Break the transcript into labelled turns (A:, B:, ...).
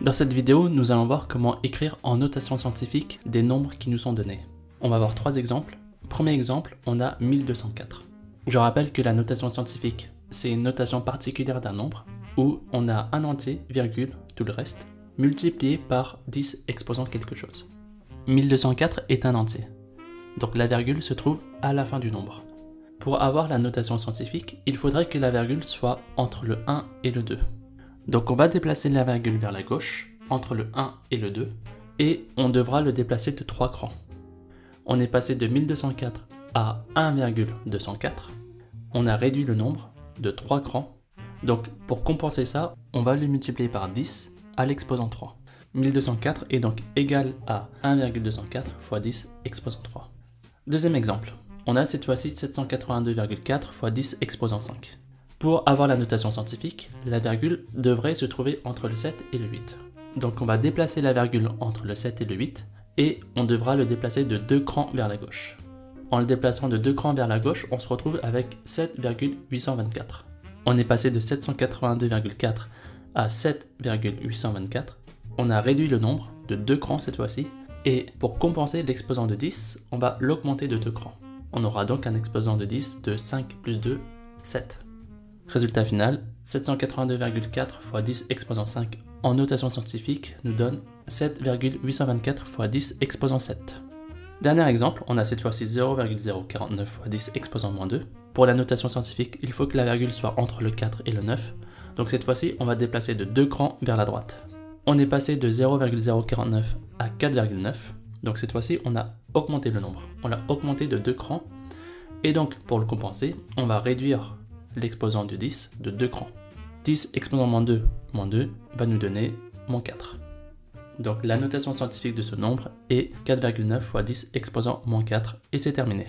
A: Dans cette vidéo, nous allons voir comment écrire en notation scientifique des nombres qui nous sont donnés. On va voir 3 exemples. Premier exemple, on a 1204. Je rappelle que la notation scientifique, c'est une notation particulière d'un nombre où on a un entier, virgule, tout le reste, multiplié par 10 exposant quelque chose. 1204 est un entier, donc la virgule se trouve à la fin du nombre. Pour avoir la notation scientifique, il faudrait que la virgule soit entre le 1 et le 2. Donc on va déplacer la virgule vers la gauche, entre le 1 et le 2, et on devra le déplacer de 3 crans. On est passé de 1204 à 1,204. On a réduit le nombre de 3 crans. Donc pour compenser ça, on va le multiplier par 10 à l'exposant 3. 1204 est donc égal à 1,204 fois 10 exposant 3. Deuxième exemple, on a cette fois-ci 782,4 fois 10 exposant 5. Pour avoir la notation scientifique, la virgule devrait se trouver entre le 7 et le 8. Donc on va déplacer la virgule entre le 7 et le 8 et on devra le déplacer de 2 crans vers la gauche. En le déplaçant de 2 crans vers la gauche, on se retrouve avec 7,824. On est passé de 782,4 à 7,824. On a réduit le nombre de 2 crans cette fois-ci et pour compenser l'exposant de 10, on va l'augmenter de 2 crans. On aura donc un exposant de 10 de 5 plus 2, 7. Résultat final, 782,4 fois 10 exposant 5 en notation scientifique nous donne 7,824 fois 10 exposant 7. Dernier exemple, on a cette fois-ci 0,049 fois 10 exposant moins 2. Pour la notation scientifique, il faut que la virgule soit entre le 4 et le 9. Donc cette fois-ci, on va déplacer de 2 crans vers la droite. On est passé de 0,049 à 4,9. Donc cette fois-ci, on a augmenté le nombre. On l'a augmenté de 2 crans. Et donc, pour le compenser, on va réduire l'exposant de 10 de 2 crans. 10 exposant moins 2 va nous donner moins 4. Donc la notation scientifique de ce nombre est 4,9 fois 10 exposant moins 4 et c'est terminé.